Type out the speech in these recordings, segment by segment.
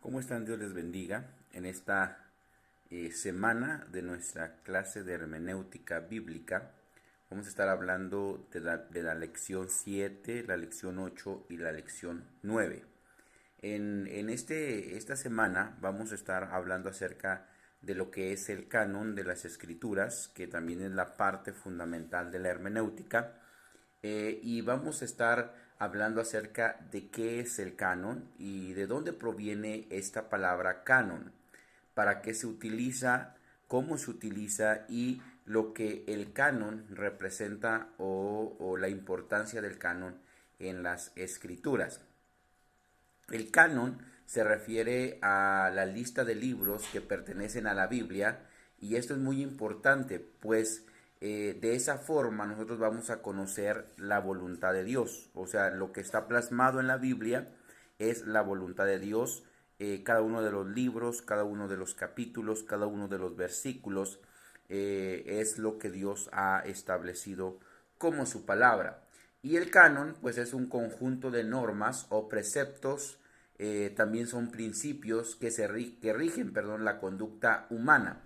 ¿Cómo están? Dios les bendiga. En esta semana de nuestra clase de hermenéutica bíblica vamos a estar hablando de la lección 7, la lección 8 y la lección 9. Esta semana vamos a estar hablando acerca de lo que es el canon de las escrituras, que también es la parte fundamental de la hermenéutica. Y vamos a estar hablando acerca de qué es el canon y de dónde proviene esta palabra canon, para qué se utiliza, cómo se utiliza y lo que el canon representa o la importancia del canon en las escrituras. El canon se refiere a la lista de libros que pertenecen a la Biblia, y esto es muy importante, pues de esa forma nosotros vamos a conocer la voluntad de Dios. O sea, lo que está plasmado en la Biblia es la voluntad de Dios. Cada uno de los libros, cada uno de los capítulos, cada uno de los versículos es lo que Dios ha establecido como su palabra. Y el canon pues es un conjunto de normas o preceptos, también son principios que rigen, la conducta humana.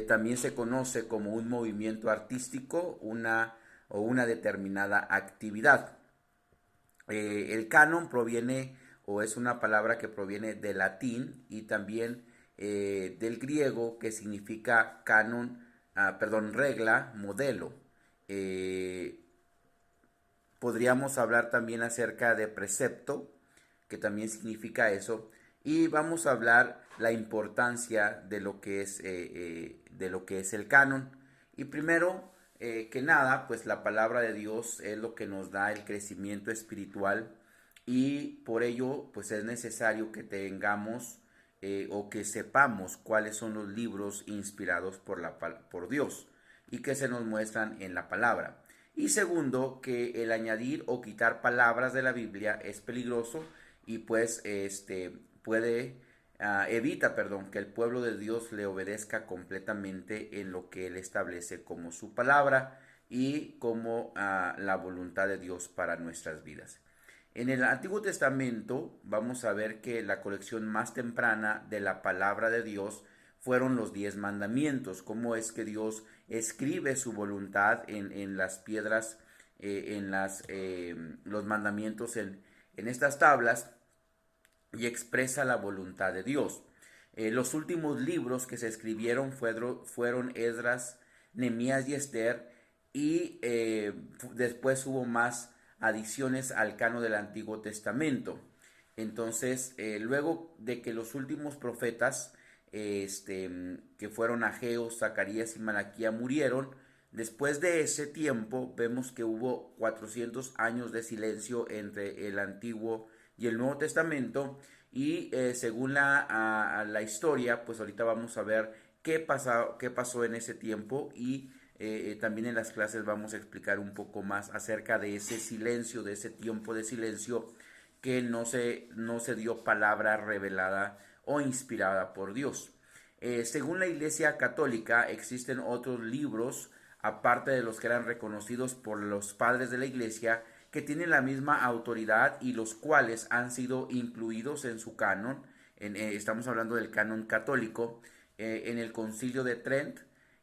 También se conoce como un movimiento artístico, una determinada actividad. El canon proviene o es una palabra que proviene del latín y también del griego, que significa canon, regla, modelo. Eh, Podríamos hablar también acerca de precepto, que también significa eso, y vamos a hablar la importancia de lo que es el canon. Y primero que nada, pues la palabra de Dios es lo que nos da el crecimiento espiritual, y por ello pues es necesario que tengamos o que sepamos cuáles son los libros inspirados por Dios y que se nos muestran en la palabra. Y segundo, que el añadir o quitar palabras de la Biblia es peligroso, y pues evita que el pueblo de Dios le obedezca completamente en lo que él establece como su palabra y como la voluntad de Dios para nuestras vidas. En el Antiguo Testamento vamos a ver que la colección más temprana de la palabra de Dios fueron los 10 mandamientos. Cómo es que Dios escribe su voluntad en las piedras, los mandamientos en estas tablas, y expresa la voluntad de Dios. Los últimos libros que se escribieron fueron Esdras, Nehemías y Esther, y después hubo más adiciones al canon del Antiguo Testamento. Entonces, luego de que los últimos profetas, que fueron Ageo, Zacarías y Malaquía, murieron, después de ese tiempo vemos que hubo 400 años de silencio entre el Antiguo y el Nuevo Testamento. Y según la historia, pues ahorita vamos a ver qué pasó en ese tiempo, y también en las clases vamos a explicar un poco más acerca de ese silencio, de ese tiempo de silencio, que no se dio palabra revelada o inspirada por Dios. Según la Iglesia Católica, existen otros libros, aparte de los que eran reconocidos por los padres de la Iglesia, que tienen la misma autoridad y los cuales han sido incluidos en su canon. Estamos hablando del canon católico, en el Concilio de Trent.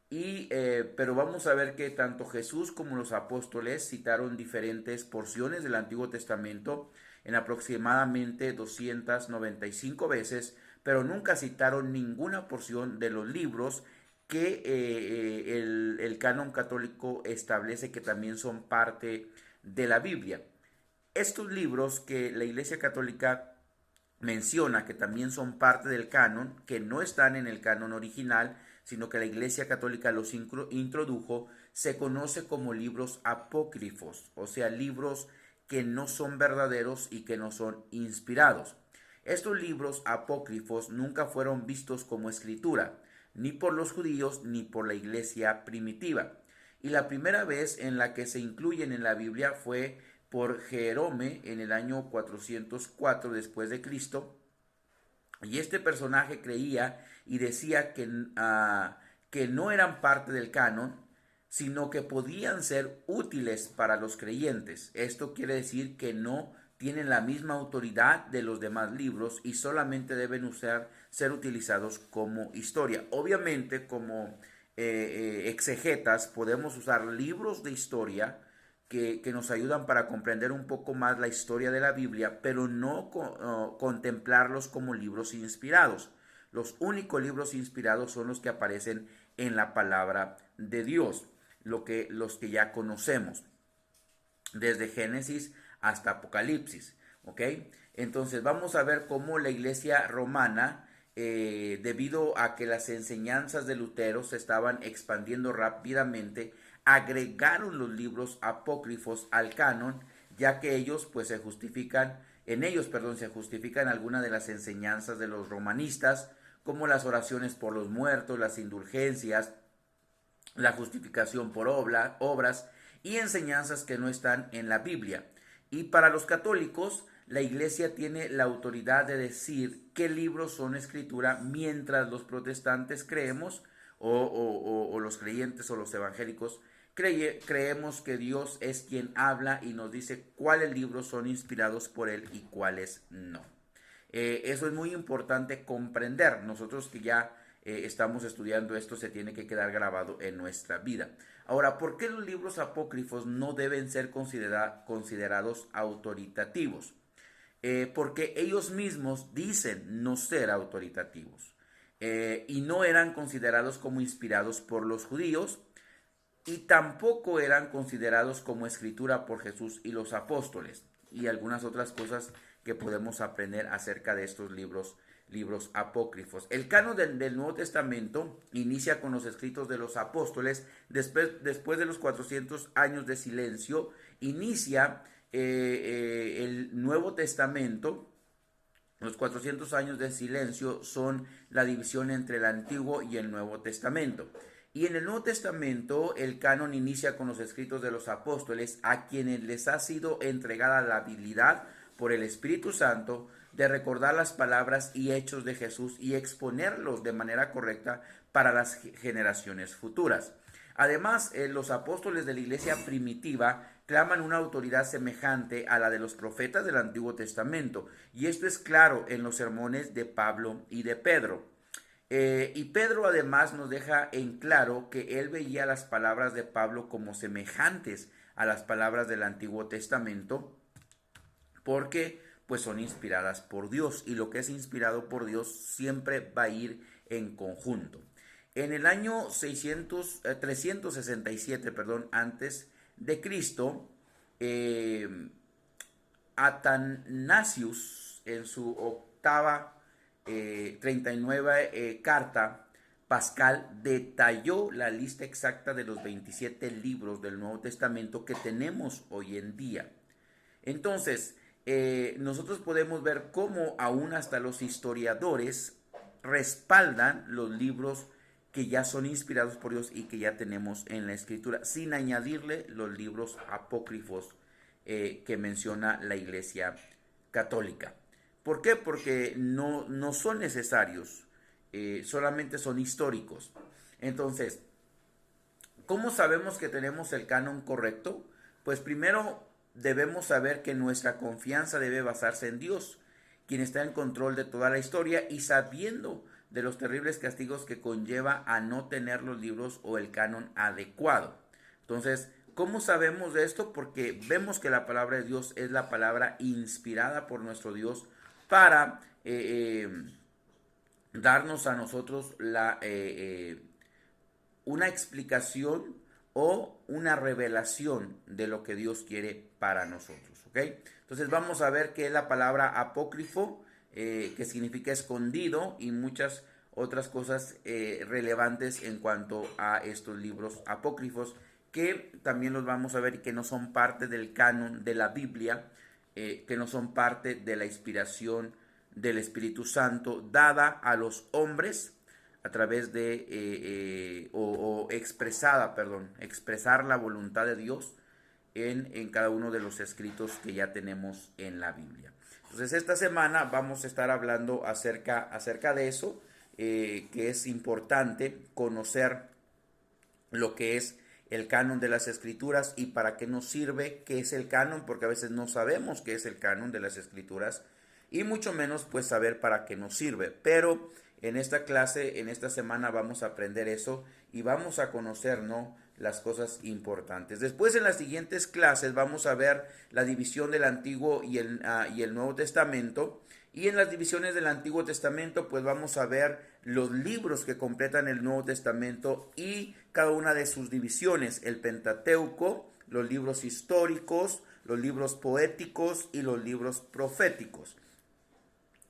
Pero vamos a ver que tanto Jesús como los apóstoles citaron diferentes porciones del Antiguo Testamento en aproximadamente 295 veces, pero nunca citaron ninguna porción de los libros que el canon católico establece que también son parte de la Biblia. Estos libros que la Iglesia Católica menciona que también son parte del canon, que no están en el canon original, sino que la Iglesia Católica los introdujo, se conoce como libros apócrifos, o sea, libros que no son verdaderos y que no son inspirados. Estos libros apócrifos nunca fueron vistos como escritura, ni por los judíos ni por la Iglesia primitiva. Y la primera vez en la que se incluyen en la Biblia fue por Jerome en el año 404 después de Cristo. Y este personaje creía y decía que no eran parte del canon, sino que podían ser útiles para los creyentes. Esto quiere decir que no tienen la misma autoridad de los demás libros y solamente deben ser utilizados como historia. Obviamente, como exegetas podemos usar libros de historia que nos ayudan para comprender un poco más la historia de la Biblia, pero no contemplarlos como libros inspirados. Los únicos libros inspirados son los que aparecen en la palabra de Dios, los que ya conocemos, desde Génesis hasta Apocalipsis, ¿ok? Entonces vamos a ver cómo la iglesia romana, debido a que las enseñanzas de Lutero se estaban expandiendo rápidamente, agregaron los libros apócrifos al canon, ya que ellos pues en ellos, perdón, se justifican algunas de las enseñanzas de los romanistas, como las oraciones por los muertos, las indulgencias, la justificación por obras y enseñanzas que no están en la Biblia. Y para los católicos, la iglesia tiene la autoridad de decir qué libros son escritura, mientras los protestantes creemos, o los creyentes o los evangélicos, creemos que Dios es quien habla y nos dice cuáles libros son inspirados por Él y cuáles no. Eso es muy importante comprender. Nosotros que ya estamos estudiando esto, se tiene que quedar grabado en nuestra vida. Ahora, ¿por qué los libros apócrifos no deben ser considerados autoritativos? Porque ellos mismos dicen no ser autoritativos, y no eran considerados como inspirados por los judíos, y tampoco eran considerados como escritura por Jesús y los apóstoles, y algunas otras cosas que podemos aprender acerca de estos libros apócrifos. El canon del Nuevo Testamento inicia con los escritos de los apóstoles. Después de los 400 años de silencio, inicia el Nuevo Testamento. Los 400 años de silencio son la división entre el Antiguo y el Nuevo Testamento. Y en el Nuevo Testamento el canon inicia con los escritos de los apóstoles, a quienes les ha sido entregada la habilidad por el Espíritu Santo de recordar las palabras y hechos de Jesús y exponerlos de manera correcta para las generaciones futuras. Además, los apóstoles de la iglesia primitiva claman una autoridad semejante a la de los profetas del Antiguo Testamento, y esto es claro en los sermones de Pablo y de Pedro. Y Pedro además nos deja en claro que él veía las palabras de Pablo como semejantes a las palabras del Antiguo Testamento, porque pues son inspiradas por Dios, y lo que es inspirado por Dios siempre va a ir en conjunto. En el año 367, antes de Cristo, Atanasius, en su octava 39 carta pascal, detalló la lista exacta de los 27 libros del Nuevo Testamento que tenemos hoy en día. Entonces, nosotros podemos ver cómo aún hasta los historiadores respaldan los libros que ya son inspirados por Dios y que ya tenemos en la Escritura, sin añadirle los libros apócrifos que menciona la Iglesia Católica. ¿Por qué? Porque no son necesarios, solamente son históricos. Entonces, ¿cómo sabemos que tenemos el canon correcto? Pues primero debemos saber que nuestra confianza debe basarse en Dios, quien está en control de toda la historia, y sabiendo de los terribles castigos que conlleva a no tener los libros o el canon adecuado. Entonces, ¿cómo sabemos de esto? Porque vemos que la palabra de Dios es la palabra inspirada por nuestro Dios para darnos a nosotros una explicación o una revelación de lo que Dios quiere para nosotros, ¿ok? Entonces vamos a ver qué es la palabra apócrifo, que significa escondido, y muchas otras cosas relevantes en cuanto a estos libros apócrifos, que también los vamos a ver y que no son parte del canon de la Biblia, que no son parte de la inspiración del Espíritu Santo dada a los hombres a través de expresar la voluntad de Dios en cada uno de los escritos que ya tenemos en la Biblia. Entonces esta semana vamos a estar hablando acerca de eso, que es importante conocer lo que es el canon de las escrituras y para qué nos sirve, qué es el canon, porque a veces no sabemos qué es el canon de las escrituras y mucho menos pues saber para qué nos sirve. Pero en esta clase, en esta semana vamos a aprender eso y vamos a conocer, ¿no?, las cosas importantes. Después en las siguientes clases vamos a ver la división del Antiguo y el Nuevo Testamento. Y en las divisiones del Antiguo Testamento pues vamos a ver los libros que completan el Nuevo Testamento y cada una de sus divisiones, el Pentateuco, los libros históricos, los libros poéticos y los libros proféticos.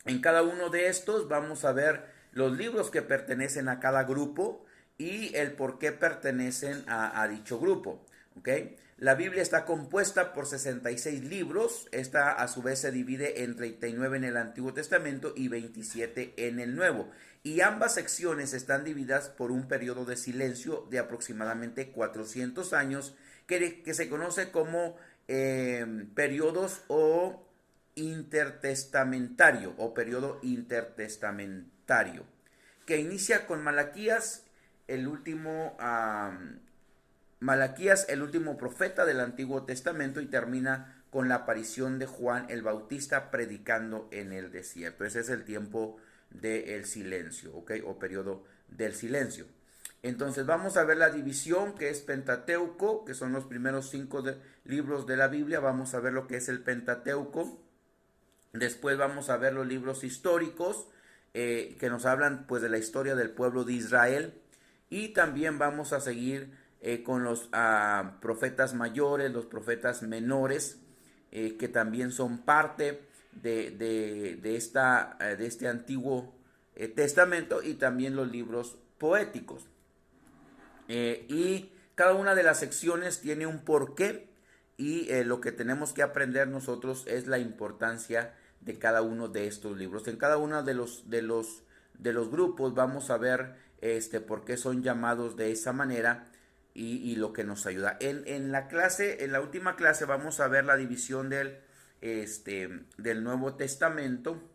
En cada uno de estos vamos a ver los libros que pertenecen a cada grupo y el por qué pertenecen a dicho grupo. ¿Okay? La Biblia está compuesta por 66 libros. Esta a su vez se divide en 39 en el Antiguo Testamento y 27 en el Nuevo. Y ambas secciones están divididas por un periodo de silencio de aproximadamente 400 años que se conoce como periodos o intertestamentario o periodo intertestamentario, que inicia con Malaquías, el último profeta del Antiguo Testamento, y termina con la aparición de Juan el Bautista predicando en el desierto. Ese es el tiempo del silencio, ¿ok? O periodo del silencio. Entonces vamos a ver la división que es Pentateuco, que son los primeros 5 libros de la Biblia. Vamos a ver lo que es el Pentateuco. Después vamos a ver los libros históricos que nos hablan pues de la historia del pueblo de Israel. Y también vamos a seguir con los profetas mayores, los profetas menores, que también son parte de este Antiguo Testamento, y también los libros poéticos. Y cada una de las secciones tiene un porqué, y lo que tenemos que aprender nosotros es la importancia de cada uno de estos libros. En cada uno de los grupos vamos a ver por qué son llamados de esa manera y lo que nos ayuda. En la última clase vamos a ver la división del Nuevo Testamento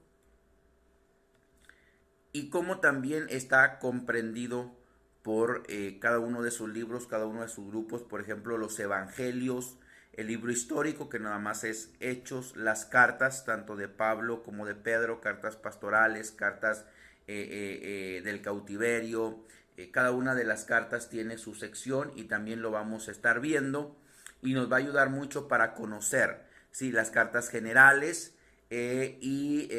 y cómo también está comprendido por cada uno de sus libros, cada uno de sus grupos. Por ejemplo, los evangelios, el libro histórico, que nada más es Hechos, las cartas tanto de Pablo como de Pedro, cartas pastorales, cartas del cautiverio. Cada una de las cartas tiene su sección y también lo vamos a estar viendo, y nos va a ayudar mucho para conocer, ¿sí?, las cartas generales y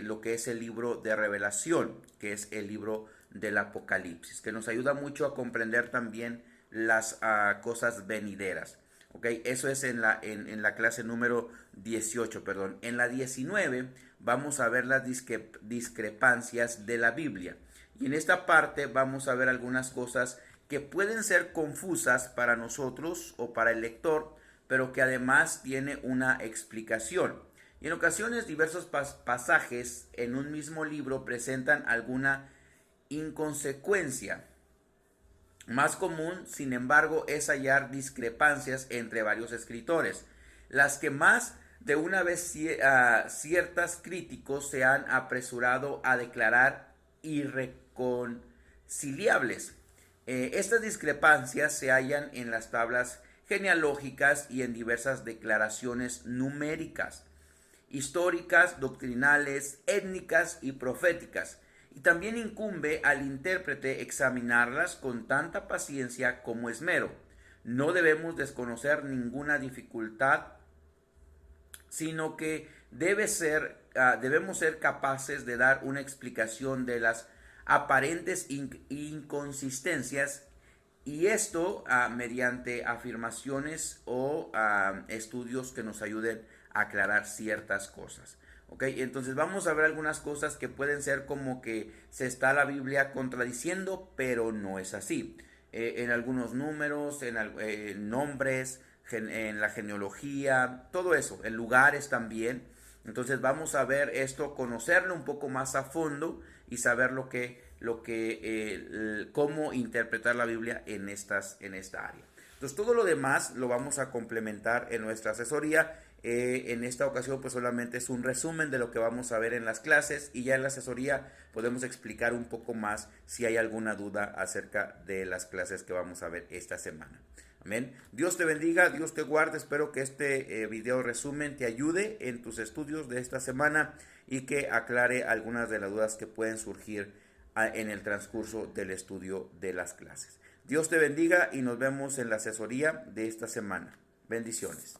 lo que es el libro de Revelación, que es el libro del Apocalipsis, que nos ayuda mucho a comprender también las cosas venideras. ¿Okay? Eso es en la clase número 18, perdón. En la 19 vamos a ver las discrepancias de la Biblia. Y en esta parte vamos a ver algunas cosas que pueden ser confusas para nosotros o para el lector, pero que además tiene una explicación. Y en ocasiones diversos pasajes en un mismo libro presentan alguna inconsecuencia. Más común, sin embargo, es hallar discrepancias entre varios escritores, las que más de una vez ciertos críticos se han apresurado a declarar irreconciliables. Estas discrepancias se hallan en las tablas genealógicas y en diversas declaraciones numéricas, históricas, doctrinales, étnicas y proféticas. Y también incumbe al intérprete examinarlas con tanta paciencia como esmero. No debemos desconocer ninguna dificultad, sino que debemos ser capaces de dar una explicación de las aparentes inconsistencias, y esto mediante afirmaciones o estudios que nos ayuden a aclarar ciertas cosas. ¿Ok? Entonces vamos a ver algunas cosas que pueden ser como que se está la Biblia contradiciendo, pero no es así. En algunos números, en nombres, en la genealogía, todo eso, en lugares también. Entonces vamos a ver esto, conocerlo un poco más a fondo y saber cómo interpretar la Biblia en esta área. Entonces todo lo demás lo vamos a complementar en nuestra asesoría En esta ocasión pues solamente es un resumen de lo que vamos a ver en las clases, y ya en la asesoría podemos explicar un poco más si hay alguna duda acerca de las clases que vamos a ver esta semana. Amén. Dios te bendiga, Dios te guarde. Espero que este video resumen te ayude en tus estudios de esta semana y que aclare algunas de las dudas que pueden surgir en el transcurso del estudio de las clases. Dios te bendiga y nos vemos en la asesoría de esta semana. Bendiciones.